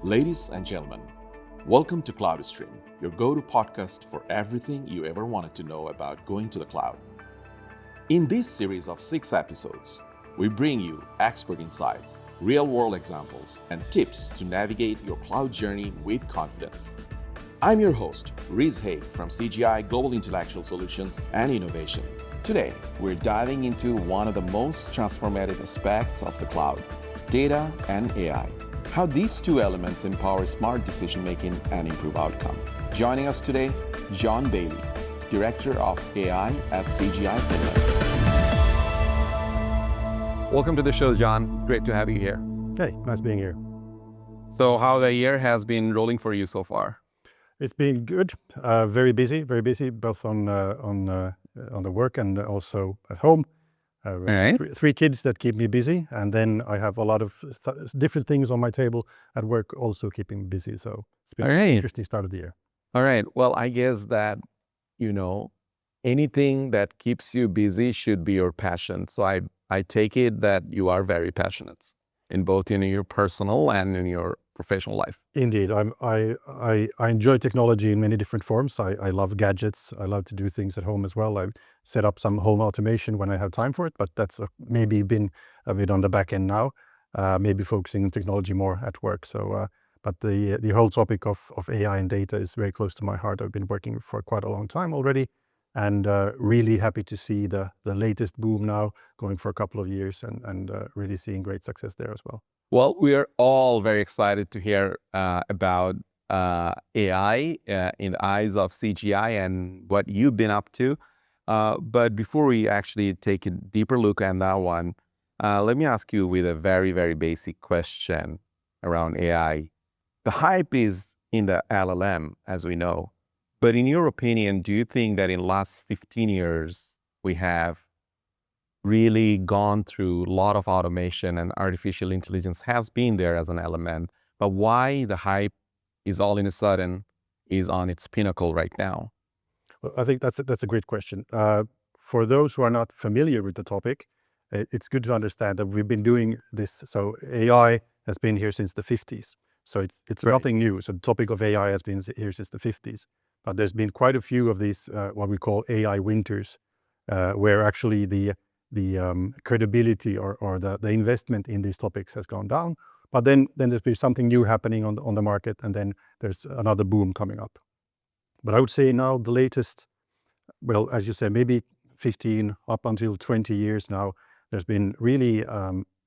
Ladies and gentlemen, welcome to CloudStream, your go-to podcast for everything you ever wanted to know about going to the cloud. In this series of 6 episodes, we bring you expert insights, real-world examples, and tips to navigate your cloud journey with confidence. I'm your host, Riz Haque from CGI Global Intellectual Solutions and Innovation. Today, we're diving into one of the most transformative aspects of the cloud, data and AI. How these two elements empower smart decision-making and improve outcome. Joining us today, John Bailey, Director of AI at CGI Finland. Welcome to the show, John. It's great to have you here. Hey, nice being here. So how the year has been rolling for you so far? It's been good, very busy, both on the work and also at home. right. Three kids that keep me busy, and then I have a lot of different things on my table at work also keeping me busy. So it's been an interesting start of the year. All right. Well, I guess that, anything that keeps you busy should be your passion. So I take it that you are very passionate in both your personal and in your professional life. Indeed, I enjoy technology in many different forms. I love gadgets. I love to do things at home as well. I set up some home automation when I have time for it, but that's maybe been a bit on the back end now. Maybe focusing on technology more at work. So, but the whole topic of AI and data is very close to my heart. I've been working for quite a long time already, and really happy to see the latest boom now going for a couple of years, and really seeing great success there as well. Well, we are all very excited to hear about AI in the eyes of CGI and what you've been up to. But before we actually take a deeper look at that one, let me ask you with a very, very basic question around AI. The hype is in the LLM, as we know. But in your opinion, do you think that in the last 15 years, we have really gone through a lot of automation and artificial intelligence has been there as an element, but why the hype is all in a sudden is on its pinnacle right now? Well, I think that's a great question. For those who are not familiar with the topic, it's good to understand that we've been doing this. So AI has been here since the 50s. So it's Right. nothing new. So the topic of AI has been here since the 50s. But there's been quite a few of these, what we call AI winters, where actually the credibility or the investment in these topics has gone down. But then there's been something new happening on the market, and then there's another boom coming up. But I would say now the latest, well, as you said, maybe 15 up until 20 years now, there's been really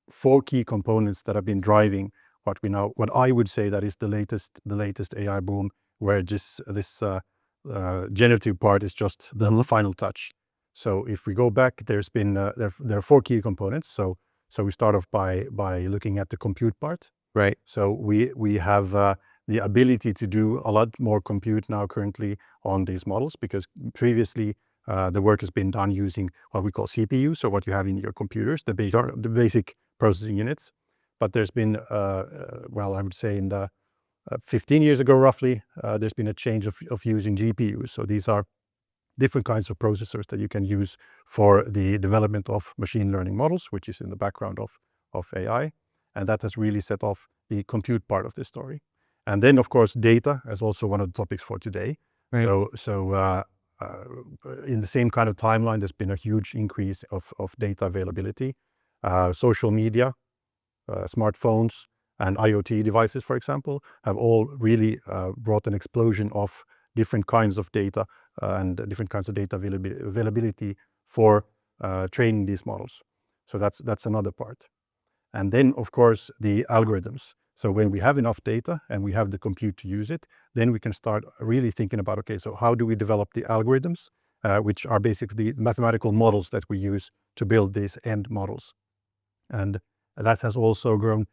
4 key components that have been driving what I would say that is the latest AI boom, where this generative part is just the final touch. So if we go back, there's been there are 4 key components. So we start off by looking at the compute part. Right. So we have the ability to do a lot more compute now currently on these models, because previously the work has been done using what we call CPU, so what you have in your computers, the basic processing units. But there's been, well, I would say in the 15 years ago roughly, there's been a change of using GPUs. So these are different kinds of processors that you can use for the development of machine learning models, which is in the background of AI. And that has really set off the compute part of this story. And then, of course, data is also one of the topics for today. Right. So in the same kind of timeline, there's been a huge increase of data availability. Social media, smartphones, and IoT devices, for example, have all really brought an explosion of different kinds of data and different kinds of data availability for training these models. So that's another part. And then, of course, the algorithms. So when we have enough data and we have the compute to use it, then we can start really thinking about, okay, so how do we develop the algorithms, which are basically mathematical models that we use to build these end models. And that has also grown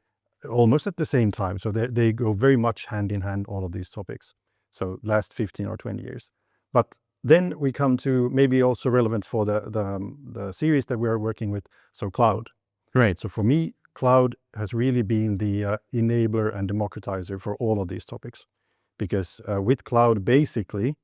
almost at the same time. So they go very much hand in hand, all of these topics. So last 15 or 20 years. But then we come to maybe also relevant for the series that we are working with, so cloud. Right. So for me, cloud has really been the enabler and democratizer for all of these topics. Because with cloud, basically,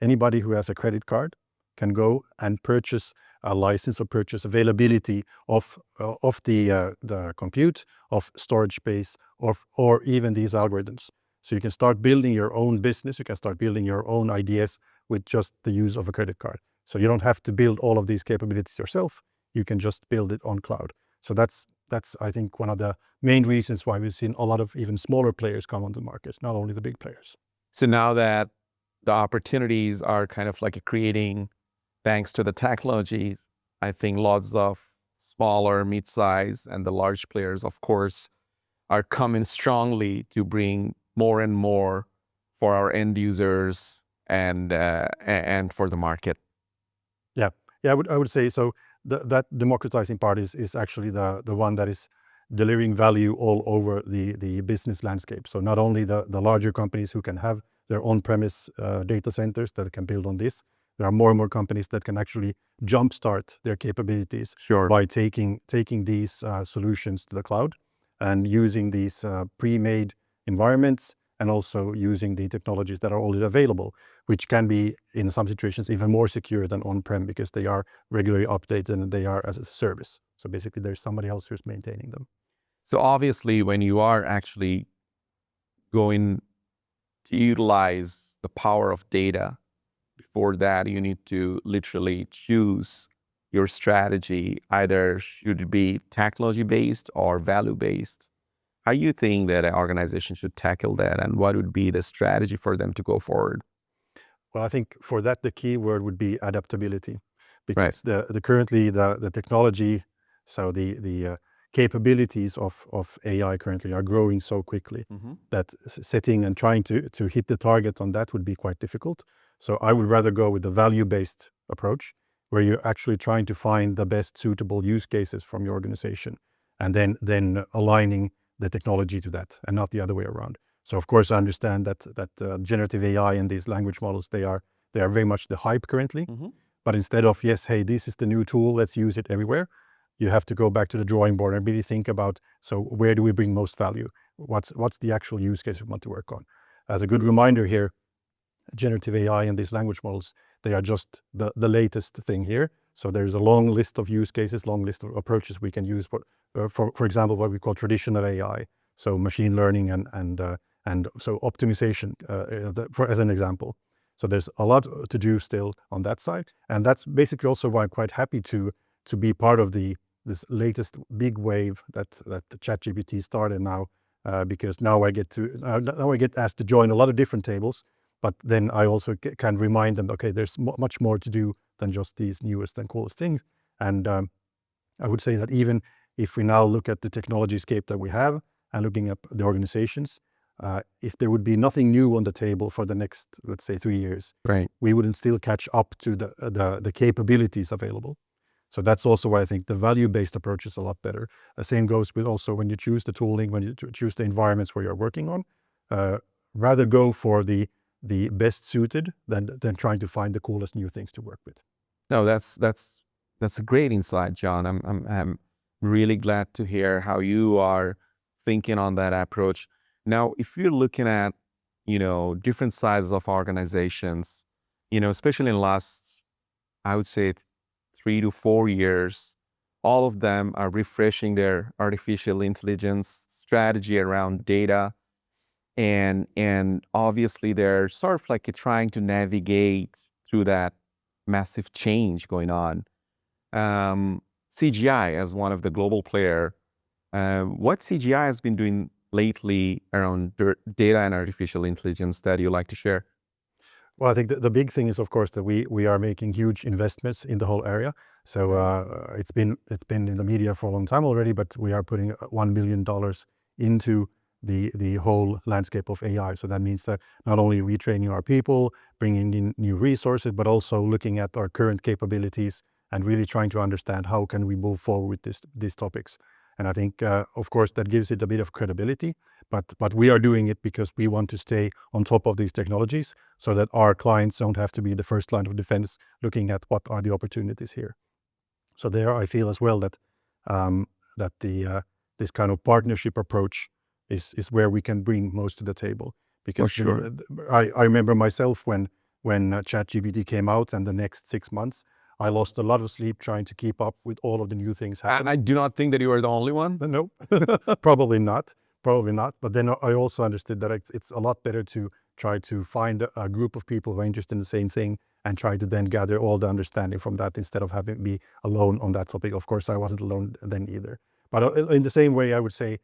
anybody who has a credit card can go and purchase a license or purchase availability of the compute, of storage space, or even these algorithms. So you can start building your own business, you can start building your own ideas with just the use of a credit card. So you don't have to build all of these capabilities yourself, you can just build it on cloud. So that's I think one of the main reasons why we've seen a lot of even smaller players come on the market, not only the big players. So now that the opportunities are kind of like creating, thanks to the technologies, I think lots of smaller, mid-size, and the large players, of course, are coming strongly to bring more and more for our end users and for the market. Yeah, I would say so. That democratizing part is actually the one that is delivering value all over the business landscape. So not only the larger companies who can have their on-premise data centers that can build on this, there are more and more companies that can actually jumpstart their capabilities by taking these solutions to the cloud and using these pre-made environments, and also using the technologies that are already available, which can be, in some situations, even more secure than on-prem because they are regularly updated and they are as a service. So basically, there's somebody else who's maintaining them. So obviously, when you are actually going to utilize the power of data, before that, you need to literally choose your strategy. Either should it be technology-based or value-based. How you think that an organization should tackle that, and what would be the strategy for them to go forward? Well, I think for that, the key word would be adaptability, because currently the technology, so the capabilities of AI currently are growing so quickly that setting and trying to hit the target on that would be quite difficult. So I would rather go with the value-based approach, where you're actually trying to find the best suitable use cases from your organization, and then aligning the technology to that, and not the other way around. So of course I understand that generative AI and these language models, they are very much the hype currently. But instead of, yes, hey, this is the new tool, let's use it everywhere, you have to go back to the drawing board and really think about, so where do we bring most value? What's the actual use case we want to work on? As a good reminder here, generative AI and these language models, they are just the latest thing here. So there's a long list of use cases, long list of approaches we can use for example, what we call traditional AI, so machine learning and so optimization, as an example. So there's a lot to do still on that side, and that's basically also why I'm quite happy to be part of this latest big wave that the ChatGPT started now, because now I get asked to join a lot of different tables, but then I also can remind them, okay, there's much more to do than just these newest and coolest things. And I would say that even if we now look at the technology scape that we have and looking at the organizations, if there would be nothing new on the table for the next, let's say, 3 years, we wouldn't still catch up to the capabilities available. So that's also why I think the value-based approach is a lot better. The same goes with also when you choose the tooling, when you choose the environments where you're working on, rather go for the best suited than trying to find the coolest new things to work with. No, that's a great insight, John. I'm really glad to hear how you are thinking on that approach. Now, if you're looking at, different sizes of organizations, especially in the last, I would say 3 to 4 years, all of them are refreshing their artificial intelligence strategy around data. And obviously they're sort of like trying to navigate through that massive change going on. CGI, as one of the global player, what CGI has been doing lately around data and artificial intelligence that you like to share? Well, I think the big thing is, of course, that we are making huge investments in the whole area. So it's been in the media for a long time already, but we are putting $1 billion into the whole landscape of AI. So that means that not only retraining our people, bringing in new resources, but also looking at our current capabilities and really trying to understand how can we move forward with these topics. And I think, of course, that gives it a bit of credibility, but we are doing it because we want to stay on top of these technologies so that our clients don't have to be the first line of defense looking at what are the opportunities here. So there, I feel as well that this kind of partnership approach is where we can bring most to the table. Because I remember myself when when ChatGPT came out, and the next 6 months, I lost a lot of sleep trying to keep up with all of the new things happening. I do not think that you are the only one. No, probably not. Probably not. But then I also understood that it's a lot better to try to find a group of people who are interested in the same thing and try to then gather all the understanding from that instead of having me alone on that topic. Of course, I wasn't alone then either. But in the same way, I would say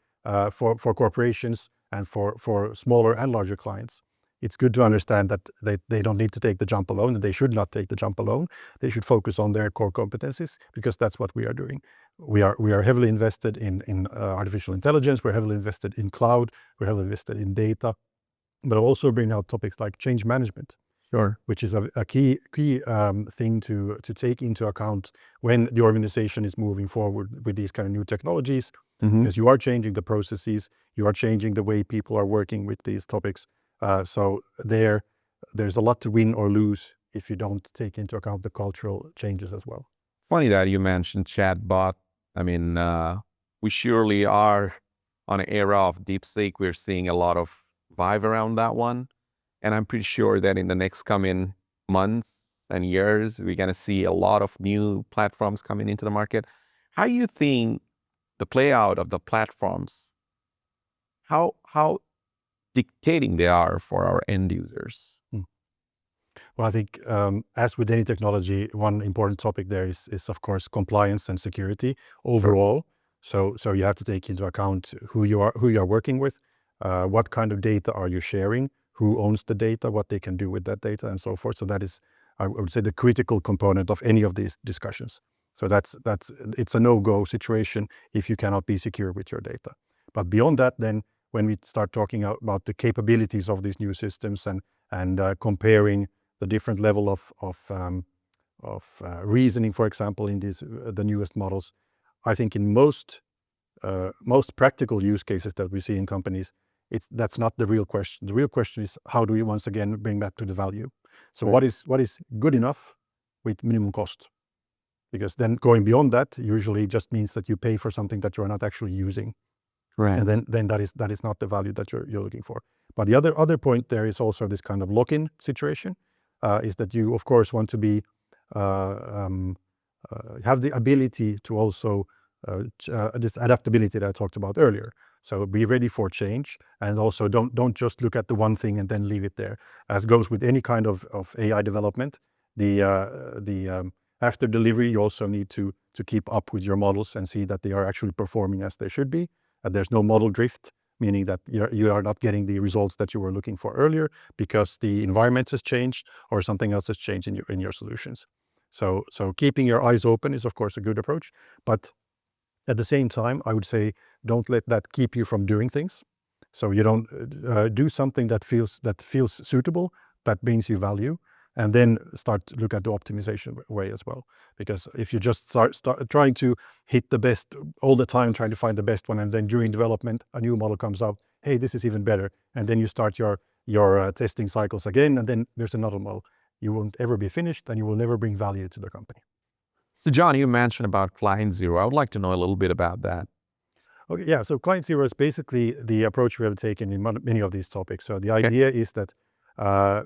for corporations and for smaller and larger clients, it's good to understand that they don't need to take the jump alone, and they should not take the jump alone. They should focus on their core competencies, because that's what we are doing. We are heavily invested in artificial intelligence. We're heavily invested in cloud. We're heavily invested in data, but also bring out topics like change management. Sure. Which is a key thing to take into account when the organization is moving forward with these kind of new technologies, because you are changing the processes, you are changing the way people are working with these topics. So there's a lot to win or lose if you don't take into account the cultural changes as well. Funny that you mentioned chatbot. I mean, we surely are on an era of DeepSeek. We're seeing a lot of vibe around that one. And I'm pretty sure that in the next coming months and years, we're going to see a lot of new platforms coming into the market. How do you think the play out of the platforms, how dictating they are for our end users? Well, I think as with any technology, one important topic there is of course compliance and security overall. Sure. So you have to take into account who you are working with, what kind of data are you sharing, who owns the data, what they can do with that data, and so forth. So that is, I would say, the critical component of any of these discussions. So it's a no-go situation if you cannot be secure with your data. But beyond that, then when we start talking about the capabilities of these new systems and comparing the different level of reasoning, for example, in the newest models, I think in most practical use cases that we see in companies, that's not the real question. The real question is, how do we once again bring back to the value? So right. What is good enough with minimum cost? Because then going beyond that usually just means that you pay for something that you're not actually using. Right. And then that is not the value that you're looking for. But the other point there is also this kind of lock-in situation, is that you of course want to be have the ability to also this adaptability that I talked about earlier. So be ready for change, and also don't just look at the one thing and then leave it there. As goes with any kind of AI development, the after delivery, you also need to keep up with your models and see that they are actually performing as they should be. There's no model drift, meaning that you are not getting the results that you were looking for earlier because the environment has changed or something else has changed in your solutions. So keeping your eyes open is of course a good approach, but at the same time, I would say don't let that keep you from doing things. So you don't do something that feels suitable, that brings you value, and then start to look at the optimization way as well. Because if you just start trying to hit the best all the time, trying to find the best one, and then during development, a new model comes up, hey, this is even better. And then you start your testing cycles again, and then there's another model. You won't ever be finished, and you will never bring value to the company. So John, you mentioned about Client Zero. I would like to know a little bit about that. Okay, yeah, so Client Zero is basically the approach we have taken in many of these topics. So the idea is that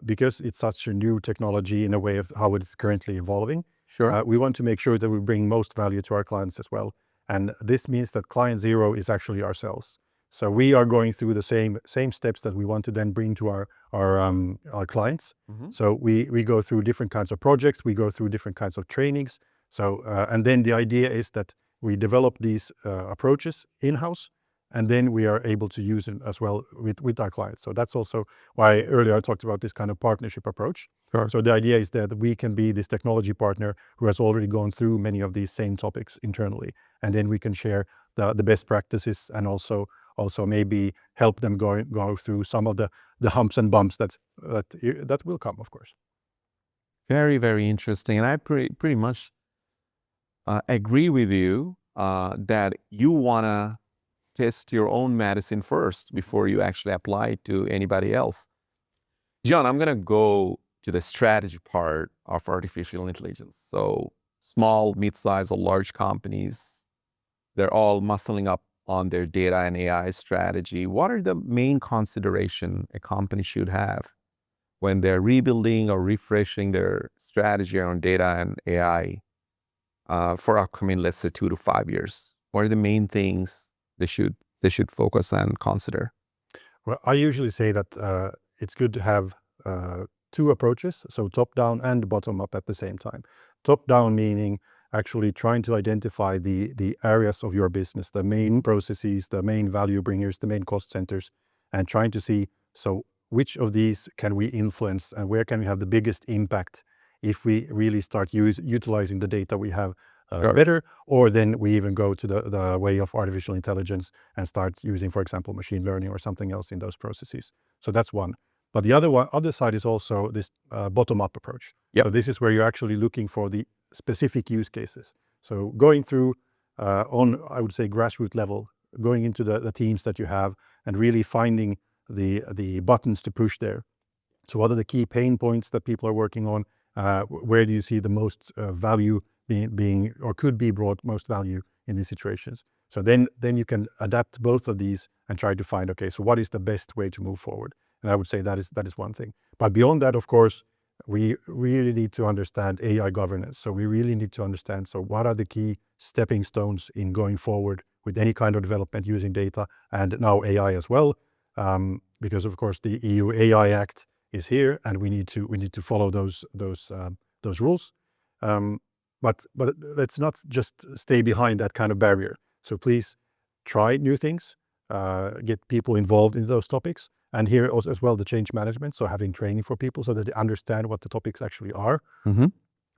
because it's such a new technology in a way of how it's currently evolving, sure, we want to make sure that we bring most value to our clients as well. And this means that Client Zero is actually ourselves. So we are going through the same steps that we want to then bring to our clients. Mm-hmm. So we go through different kinds of projects, we go through different kinds of trainings. So and then the idea is that we develop these approaches in-house, and then we are able to use them as well with our clients. So that's also why earlier I talked about this kind of partnership approach. Sure. So the idea is that we can be this technology partner who has already gone through many of these same topics internally, and then we can share the best practices and also maybe help them go through some of the humps and bumps that will come, of course. Very, very interesting. And I pretty much agree with you that you want to test your own medicine first before you actually apply it to anybody else. John, I'm going to go to the strategy part of artificial intelligence. So small, mid-sized, or large companies, they're all muscling up on their data and AI strategy. What are the main considerations a company should have when they're rebuilding or refreshing their strategy around data and AI for upcoming, let's say 2 to 5 years? What are the main things they should focus and consider? Well, I usually say that it's good to have two approaches, so top-down and bottom-up at the same time. Top-down meaning actually trying to identify the areas of your business, the main processes, the main value bringers, the main cost centers, and trying to see, so which of these can we influence and where can we have the biggest impact if we really start utilizing the data we have Sure. better, or then we even go to the way of artificial intelligence and start using, for example, machine learning or something else in those processes. So that's one. But the other side is also this bottom-up approach. Yep. So this is where you're actually looking for the specific use cases. So going through on, I would say, grassroots level, going into the teams that you have and really finding the buttons to push there. So what are the key pain points that people are working on? Where do you see the most value being or could be brought most value in these situations? So then you can adapt both of these and try to find, okay, so what is the best way to move forward? And I would say that is one thing. But beyond that, of course, we really need to understand AI governance. So we really need to understand, so what are the key stepping stones in going forward with any kind of development using data and now AI as well? Because of course the EU AI Act is here, and we need to follow those rules. But let's not just stay behind that kind of barrier. So please try new things, get people involved in those topics, and here also as well the change management. So having training for people so that they understand what the topics actually are,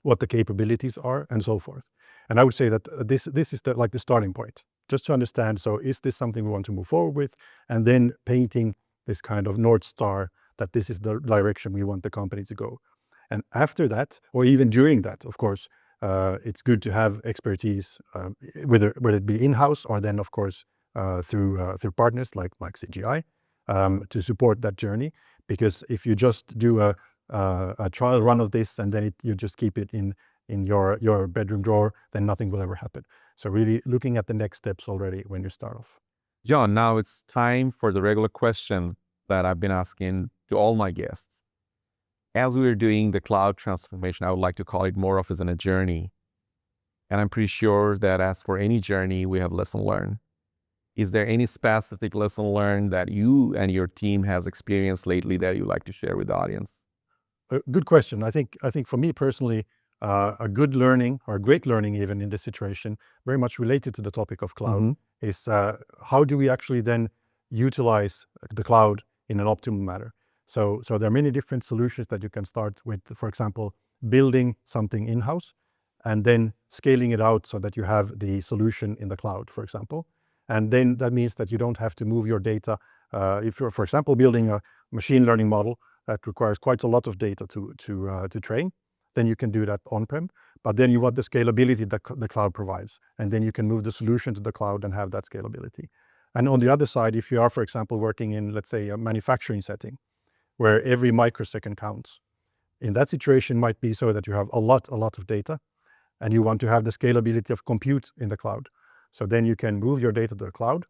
what the capabilities are, and so forth. And I would say that this is like the starting point, just to understand. So is this something we want to move forward with, and then painting this kind of North Star that this is the direction we want the company to go. And after that, or even during that, of course, it's good to have expertise, whether it be in-house or then, of course, through partners like CGI, to support that journey. Because if you just do a trial run of this and then you just keep it in your bedroom drawer, then nothing will ever happen. So really looking at the next steps already when you start off. John, now it's time for the regular questions that I've been asking to all my guests. As we are doing the cloud transformation, I would like to call it more of as a journey. And I'm pretty sure that as for any journey, we have lesson learned. Is there any specific lesson learned that you and your team has experienced lately that you'd like to share with the audience? Good question. I think for me personally, a good learning or a great learning even in this situation, very much related to the topic of cloud, is how do we actually then utilize the cloud in an optimum manner? So there are many different solutions that you can start with, for example, building something in-house and then scaling it out so that you have the solution in the cloud, for example. And then that means that you don't have to move your data. If you're, for example, building a machine learning model that requires quite a lot of data to train, then you can do that on-prem. But then you want the scalability that the cloud provides. And then you can move the solution to the cloud and have that scalability. And on the other side, if you are, for example, working in, let's say, a manufacturing setting, where every microsecond counts, in that situation might be so that you have a lot of data, and you want to have the scalability of compute in the cloud. So then you can move your data to the cloud.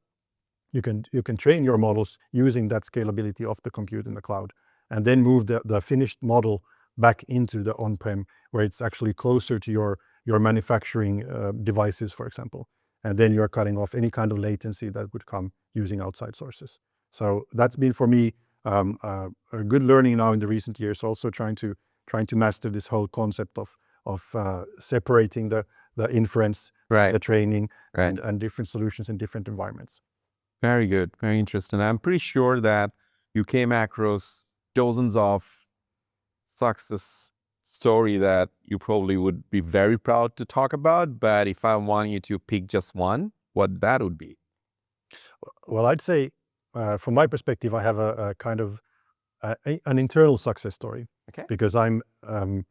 You can train your models using that scalability of the compute in the cloud, and then move the finished model back into the on-prem, where it's actually closer to your manufacturing devices, for example. And then you're cutting off any kind of latency that would come using outside sources. So that's been for me a good learning now in the recent years. Also trying to master this whole concept of separating the inference, the training, and different solutions in different environments. Very good, very interesting. I'm pretty sure that you came across dozens of success story that you probably would be very proud to talk about. But if I want you to pick just one, what that would be? Well, I'd say, from my perspective, I have a kind of an internal success story. Okay. Because I'm a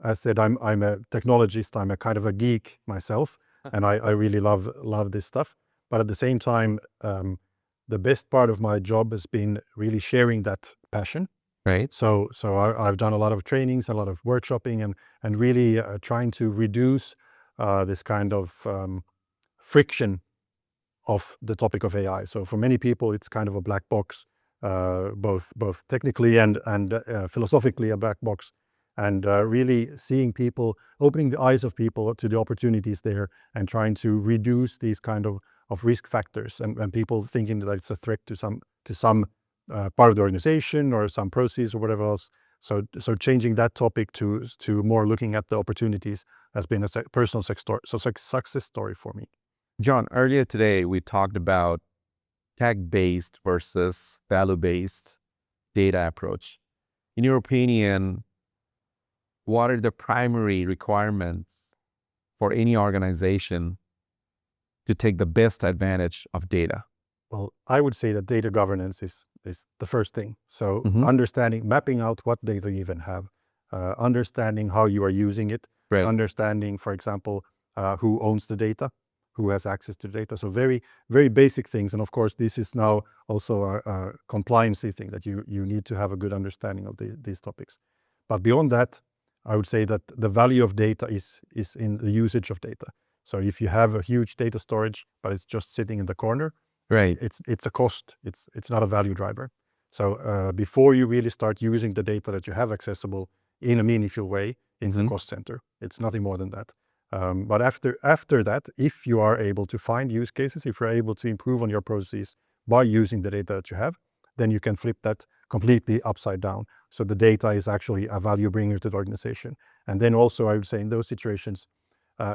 technologist. I'm a kind of a geek myself, and I really love this stuff. But at the same time, the best part of my job has been really sharing that passion. Right. So I've done a lot of trainings, a lot of workshopping, and really trying to reduce this kind of friction of the topic of AI. So for many people, it's kind of a black box. both technically and philosophically a black box, and really seeing people, opening the eyes of people to the opportunities there, and trying to reduce these kind of risk factors and people thinking that it's a threat to some part of the organization or some process or whatever else. So changing that topic to more looking at the opportunities has been a personal success story for me. John, earlier today we talked about tech-based versus value-based data approach. In your opinion, what are the primary requirements for any organization to take the best advantage of data? Well, I would say that data governance is the first thing. So Mm-hmm. mapping out what data you even have, understanding how you are using it, Right. understanding, for example, who owns the data, who has access to the data. So very, very basic things. And of course, this is now also a compliancy thing that you need to have a good understanding of these topics. But beyond that, I would say that the value of data is in the usage of data. So if you have a huge data storage, but it's just sitting in the corner, Right. it's a cost. It's not a value driver. So before you really start using the data that you have accessible in a meaningful way, it's a cost center. It's nothing more than that. But after that, if you are able to find use cases, if you're able to improve on your processes by using the data that you have, then you can flip that completely upside down. So the data is actually a value bringer to the organization. And then also, I would say in those situations,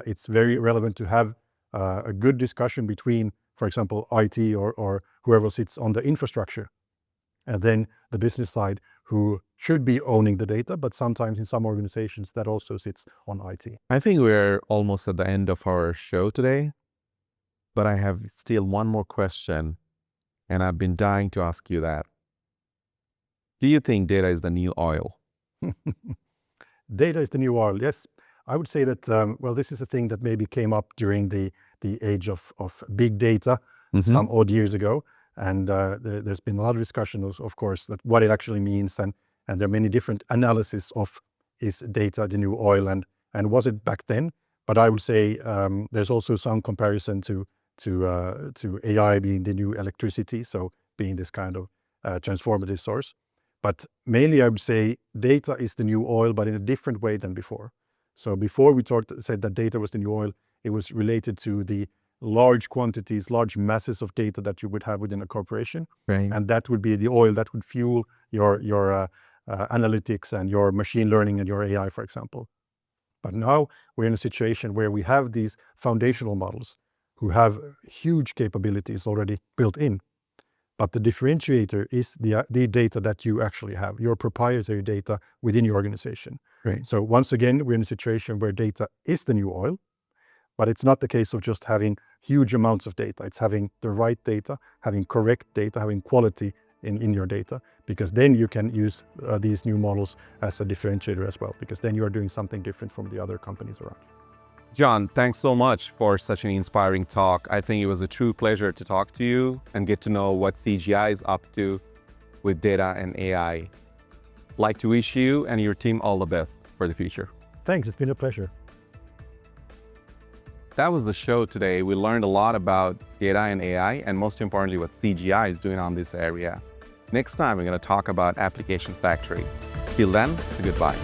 it's very relevant to have a good discussion between, for example, IT or whoever sits on the infrastructure, and then the business side, who should be owning the data, but sometimes in some organizations that also sits on IT. I think we're almost at the end of our show today, but I have still one more question, and I've been dying to ask you that. Do you think data is the new oil? Data is the new oil. Yes, I would say that, well, this is a thing that maybe came up during the age of big data some odd years ago. And there's been a lot of discussion, of course, that what it actually means. And there are many different analysis of, is data the new oil, and was it back then? But I would say there's also some comparison to AI being the new electricity, so being this kind of transformative source. But mainly I would say data is the new oil, but in a different way than before. So before we said that data was the new oil, it was related to the large quantities, large masses of data that you would have within a corporation. Right. And that would be the oil that would fuel your analytics and your machine learning and your AI, for example. But now we're in a situation where we have these foundational models who have huge capabilities already built in. But the differentiator is the data that you actually have, your proprietary data within your organization. Right. So once again, we're in a situation where data is the new oil, but it's not the case of just having huge amounts of data. It's having the right data, having correct data, having quality in your data, because then you can use these new models as a differentiator as well, because then you are doing something different from the other companies around. John, thanks so much for such an inspiring talk. I think it was a true pleasure to talk to you and get to know what CGI is up to with data and AI. I'd like to wish you and your team all the best for the future. Thanks, it's been a pleasure. That was the show today. We learned a lot about data and AI, and most importantly, what CGI is doing on this area. Next time, we're going to talk about Application Factory. Till then, goodbye.